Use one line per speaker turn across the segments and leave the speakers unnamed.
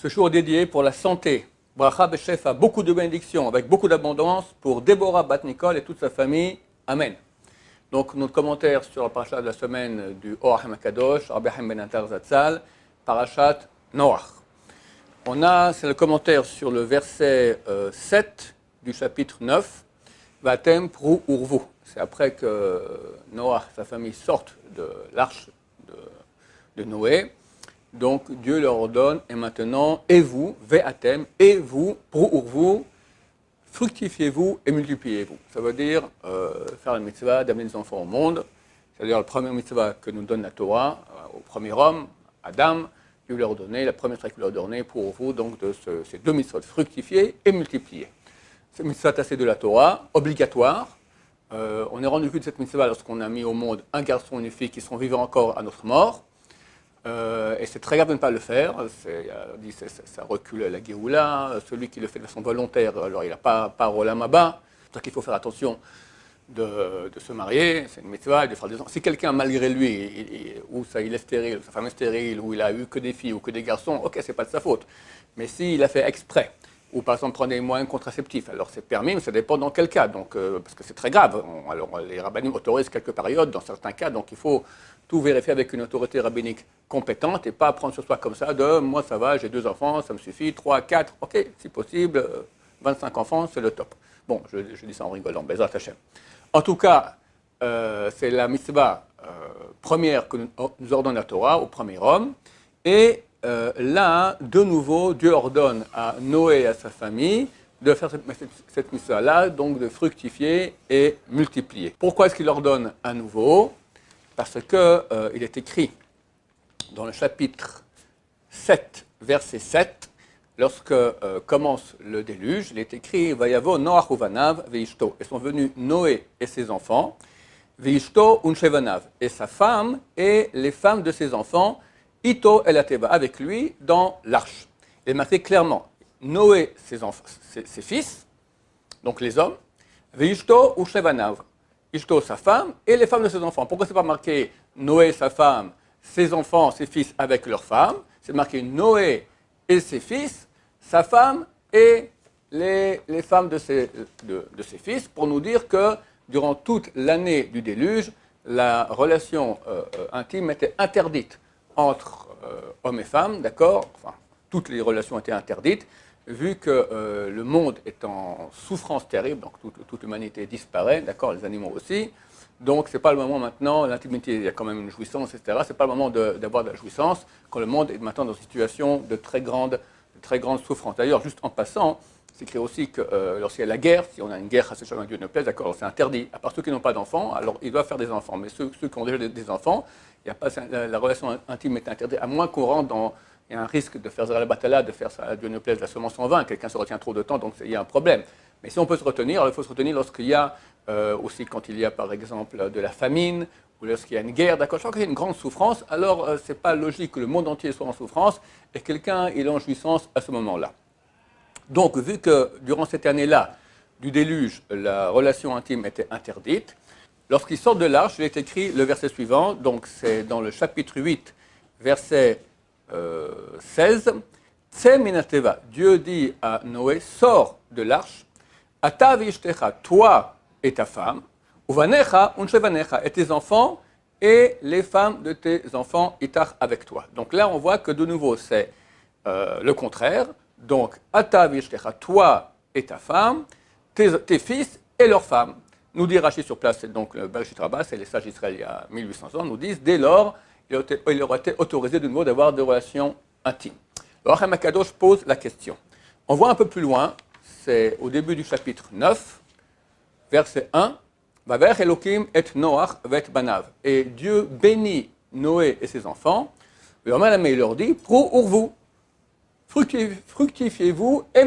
Ce jour est dédié pour la santé. Bracha Beshefa, beaucoup de bénédictions, avec beaucoup d'abondance pour Déborah Bat Nicole et toute sa famille. Amen. Donc, notre commentaire sur la paracha de la semaine du Or HaMakadosh, Rabbi Chaim Ben Attar Zatzal, parachat Noach. C'est le commentaire sur le verset 7 du chapitre 9, Vatem Pru Urvu. C'est après que Noach, sa famille, sortent de l'arche de Noé. Donc Dieu leur ordonne, et maintenant, et vous, Ve'atem, et vous, Pru Urvu, fructifiez-vous et multipliez-vous. Ça veut dire faire la mitzvah d'amener des enfants au monde. C'est-à-dire la première mitzvah que nous donne la Torah au premier homme, Adam. Dieu leur a donné, la première mitzvah qu'il leur a donnée pour vous, donc de ces deux mitzvahs, fructifier et multiplier. C'est une mitzvah tassée de la Torah, obligatoire. On est rendu compte de cette mitzvah lorsqu'on a mis au monde un garçon et une fille qui seront vivants encore à notre mort. Et c'est très grave de ne pas le faire. Ça recule la Géoula. Celui qui le fait de façon volontaire, alors il n'a pas Olam Haba. C'est pour ça qu'il faut faire attention de se marier. C'est une mitzvah, de faire des enfants. Si quelqu'un, malgré lui, il est stérile, sa femme est stérile, ou il a eu que des filles ou que des garçons, ok, c'est pas de sa faute. Mais s'il a fait exprès, ou par exemple prendre des moyens contraceptifs, alors c'est permis, mais ça dépend dans quel cas. Donc, parce que c'est très grave. Alors les rabbinim autorisent quelques périodes, dans certains cas, donc il faut tout vérifier avec une autorité rabbinique compétente et pas prendre sur soi comme ça de moi ça va, j'ai 2 enfants, ça me suffit, 3, 4, ok, si possible, 25 enfants, c'est le top. Bon, je dis ça en rigolant, Bezrat Hashem. En tout cas, c'est la mitzvah première que nous ordonne la Torah au premier homme. Et là, de nouveau, Dieu ordonne à Noé et à sa famille de faire cette mitzvah-là, donc de fructifier et multiplier. Pourquoi est-ce qu'il ordonne à nouveau ? Parce qu'il est écrit dans le chapitre 7, verset 7, lorsque commence le déluge, il est écrit « Vayavo Noach uvanav veishto » et sont venus Noé et ses enfants, veishto unshevanav, et sa femme et les femmes de ses enfants, ito elateva, avec lui dans l'arche. Il est marqué clairement Noé, ses fils, donc les hommes, veishto unshevanav, Ishto, sa femme, et les femmes de ses enfants. Pourquoi ce n'est pas marqué Noé, sa femme, ses enfants, ses fils avec leurs femmes? C'est marqué Noé et ses fils, sa femme et les femmes de ses fils, pour nous dire que durant toute l'année du déluge, la relation intime était interdite entre hommes et femmes, d'accord? Enfin, toutes les relations étaient interdites, vu que le monde est en souffrance terrible, donc toute l'humanité disparaît, d'accord, les animaux aussi. Donc, ce n'est pas le moment maintenant, l'intimité, il y a quand même une jouissance, etc. Ce n'est pas le moment d'avoir de la jouissance, quand le monde est maintenant dans une situation de très grande souffrance. D'ailleurs, juste en passant, c'est écrit aussi que lorsqu'il y a la guerre, si on a une guerre à ce chemin Dieu ne plaise, d'accord, c'est interdit. À part ceux qui n'ont pas d'enfants, alors ils doivent faire des enfants. Mais ceux qui ont déjà des enfants, il y a pas, la relation intime est interdite, à moins qu'on rentre dans... Il y a un risque de faire la batala, de faire ça, Dieu ne plaise, la semence en vain. Quelqu'un se retient trop de temps, donc il y a un problème. Mais si on peut se retenir, il faut se retenir lorsqu'il y a, aussi quand il y a par exemple de la famine, ou lorsqu'il y a une guerre, d'accord, je crois qu'il y a une grande souffrance, alors ce n'est pas logique que le monde entier soit en souffrance, et quelqu'un il est en jouissance à ce moment-là. Donc, vu que durant cette année-là, du déluge, la relation intime était interdite, lorsqu'ils sortent de l'arche, il est écrit le verset suivant, donc c'est dans le chapitre 8, verset 16, Tse minateva, Dieu dit à Noé, sors de l'arche, ata v'ishtecha, toi et ta femme, uvanecha unshevanecha, et tes enfants et les femmes de tes enfants itach avec toi. Donc là, on voit que de nouveau, c'est le contraire. Donc, ata v'ishtecha, toi et ta femme, tes fils et leurs femmes. Nous dit Rashi sur place, c'est donc le Bereshit Rabbah, c'est les sages d'Israël il y a 1800 ans, nous disent, dès lors, il aurait été autorisé de nouveau d'avoir des relations intimes. Alors, HaMakadosh pose la question. On voit un peu plus loin, c'est au début du chapitre 9, verset 1, Vaver Elohim et Noach vet banav. Et Dieu bénit Noé et ses enfants. Et il leur dit, Pru urvu, fructifiez-vous et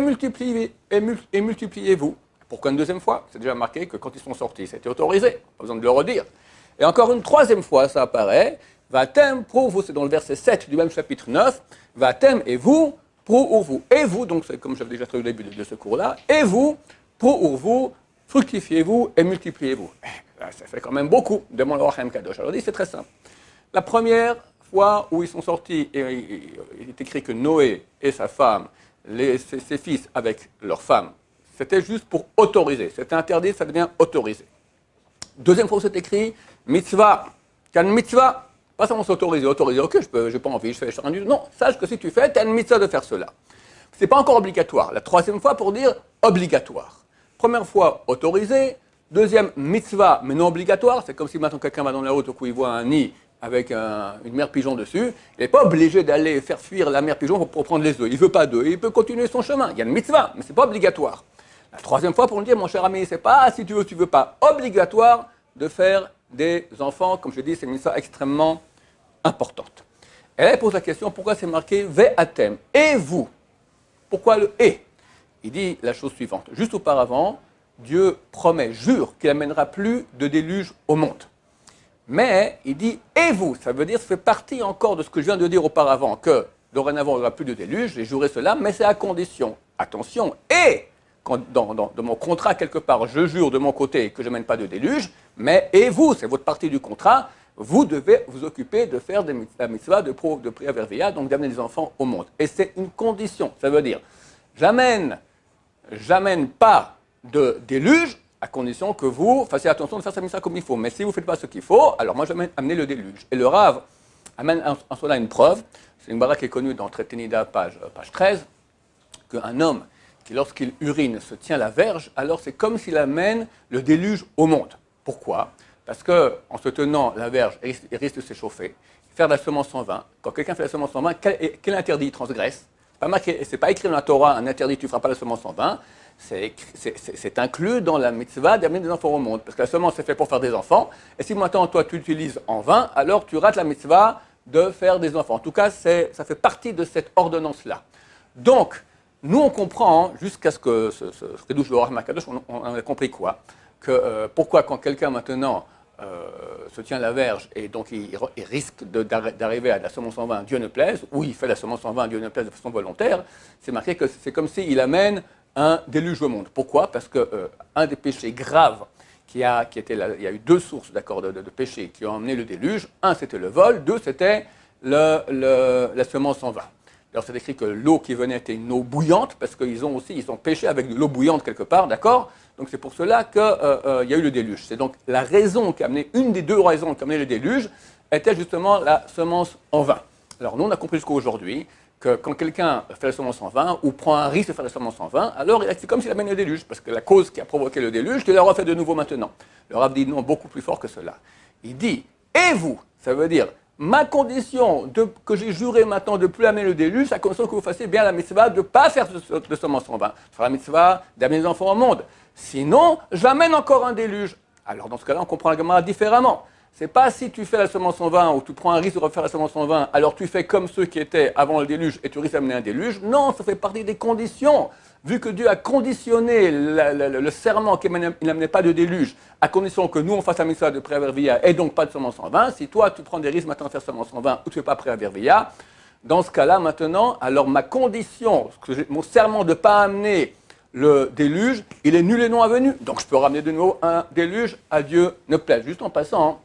multipliez-vous. Pourquoi une deuxième fois? C'est déjà marqué que quand ils sont sortis, c'était autorisé. Pas besoin de le redire. Et encore une troisième fois, ça apparaît. Vatem, Pru urvu, c'est dans le verset 7 du même chapitre 9. Vatem et vous, Pru urvu. Et vous, donc c'est comme j'avais déjà traduit au début de ce cours-là, et vous, Pru urvu, fructifiez-vous et multipliez-vous. Ça fait quand même beaucoup, demande le Or HaMakadosh. Alors, dit, c'est très simple. La première fois où ils sont sortis, et il est écrit que Noé et sa femme, ses fils avec leur femme, c'était juste pour autoriser. C'était interdit, ça devient autorisé. Deuxième fois où c'est écrit, mitzvah, kan mitzvah, pas seulement s'autoriser, autoriser, ok, j'ai pas envie, je fais rien du tout. Non, sache que si tu fais, tu as une mitzvah de faire cela. Ce n'est pas encore obligatoire. La troisième fois pour dire obligatoire. Première fois, autorisé. Deuxième, mitzvah, mais non obligatoire. C'est comme si maintenant quelqu'un va dans la route, au coup il voit un nid avec une mère pigeon dessus. Il n'est pas obligé d'aller faire fuir la mère pigeon pour prendre les œufs. Il ne veut pas d'œufs, il peut continuer son chemin. Il y a une mitzvah, mais ce n'est pas obligatoire. La troisième fois pour nous dire, mon cher ami, c'est pas si tu veux pas. Obligatoire de faire des enfants. Comme je dis, c'est une mitzvah extrêmement importante. Et là, elle pose la question, pourquoi c'est marqué ve'atem, et vous? Pourquoi le et? Il dit la chose suivante. Juste auparavant, Dieu promet, jure qu'il n'amènera plus de déluge au monde. Mais il dit et vous, ça veut dire, ça fait partie encore de ce que je viens de dire auparavant, que dorénavant il n'y aura plus de déluge, j'ai juré cela, mais c'est à condition, attention, et quand dans mon contrat quelque part, je jure de mon côté que je n'amène pas de déluge, mais et vous, c'est votre partie du contrat, vous devez vous occuper de faire la mitzvah de prière verveilla, donc d'amener des enfants au monde. Et c'est une condition, ça veut dire, j'amène pas de déluge, à condition que vous fassiez attention de faire sa mitzvah comme il faut. Mais si vous ne faites pas ce qu'il faut, alors moi je vais amener le déluge. Et le Rav amène en cela une preuve, c'est une bara qui est connue dans Traité Nida, page 13, qu'un homme qui lorsqu'il urine se tient la verge, alors c'est comme s'il amène le déluge au monde. Pourquoi? Parce qu'en se tenant la verge, il risque de s'échauffer, faire de la semence sans vin. Quand quelqu'un fait la semence sans vin, quel interdit il transgresse? C'est pas écrit dans la Torah, un interdit, tu ne feras pas la semence sans vin. C'est inclus dans la mitzvah d'amener des enfants au monde. Parce que la semence, c'est fait pour faire des enfants. Et si maintenant, toi, tu l'utilises en vain, alors tu rates la mitzvah de faire des enfants. En tout cas, ça fait partie de cette ordonnance-là. Donc, nous, on comprend, jusqu'à ce que ce Redouche de Rahma Kadosh, on a compris quoi? Pourquoi, quand quelqu'un maintenant se tient la verge et donc il risque d'arriver à la semence en vin, Dieu ne plaise, ou il fait la semence en vin, Dieu ne plaise de façon volontaire, c'est marqué que c'est comme s'il amène un déluge au monde. Pourquoi? Parce qu'un des péchés graves il y a eu deux sources de péchés qui ont amené le déluge. Un, c'était le vol. Deux, c'était la semence en vin. Alors, c'est écrit que l'eau qui venait était une eau bouillante, parce qu'ils ont péché avec de l'eau bouillante quelque part, d'accord? Donc, c'est pour cela qu'il y a eu le déluge. C'est donc la raison qui a amené, une des deux raisons qui a amené le déluge, était justement la semence en vin. Alors, nous, on a compris jusqu'à aujourd'hui que quand quelqu'un fait la semence en vin ou prend un risque de faire la semence en vin, alors c'est comme s'il amène le déluge, parce que la cause qui a provoqué le déluge, Dieu l'a refait de nouveau maintenant. Le Rav dit non, beaucoup plus fort que cela. Il dit, et vous, ça veut dire, ma condition que j'ai juré maintenant de ne plus amener le déluge, c'est à condition que vous fassiez bien la mitzvah de ne pas faire de semence en vin, de faire la mitzvah d'amener les enfants au monde. Sinon, j'amène encore un déluge. Alors dans ce cas-là, on comprend la Gemara différemment. C'est pas si tu fais la semence en vin ou tu prends un risque de refaire la semence en vin, alors tu fais comme ceux qui étaient avant le déluge et tu risques d'amener un déluge. Non, ça fait partie des conditions. Vu que Dieu a conditionné le serment qu'il n'amenait pas de déluge, à condition que nous on fasse la mitzvah de prière verveilla et donc pas de semence en vin, si toi tu prends des risques maintenant de faire semence en vin ou tu ne fais pas prière verveilla, dans ce cas-là maintenant, alors ma condition, mon serment de ne pas amener le déluge, il est nul et non avenu. Donc je peux ramener de nouveau un déluge, à Dieu ne plaise. Juste en passant,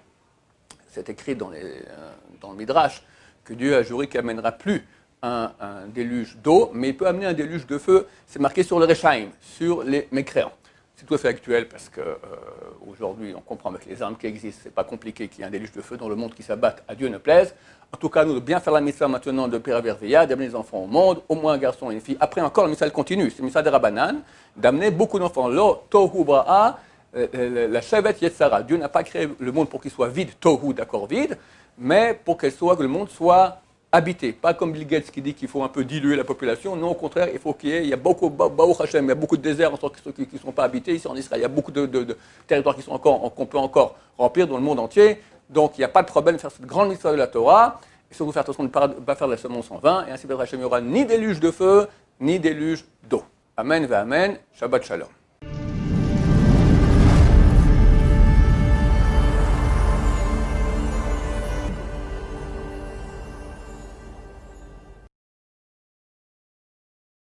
c'est écrit dans le Midrash que Dieu a juré qu'il n'amènera plus un déluge d'eau, mais il peut amener un déluge de feu. C'est marqué sur le Rechaim, sur les mécréants. C'est tout à fait actuel parce qu'aujourd'hui, on comprend avec les armes qui existent, c'est pas compliqué qu'il y ait un déluge de feu dans le monde qui s'abatte, à Dieu ne plaise. En tout cas, nous, de bien faire la mitzvah maintenant de Pera Verveilla, d'amener les enfants au monde, au moins un garçon et une fille. Après encore, la mitzvah continue, c'est la mitzvah de Rabbanan, d'amener beaucoup d'enfants. Lo tohu bra'a, la Shevet Yetzara. Dieu n'a pas créé le monde pour qu'il soit vide, tohu, d'accord, vide, mais pour que le monde soit habité. Pas comme Bill Gates qui dit qu'il faut un peu diluer la population. Non, au contraire, il faut il y a beaucoup, Baruch Hashem, il y a beaucoup de déserts qui ne sont pas habités ici en Israël. Il y a beaucoup de territoires qu'on peut encore remplir dans le monde entier. Donc, il n'y a pas de problème de faire cette grande mitzvah de la Torah. Il faut faire attention de ne pas faire de la semence en vain. Et ainsi, Hashem, il n'y aura ni déluge de feu, ni déluge d'eau. Amen, Amen. Shabbat Shalom.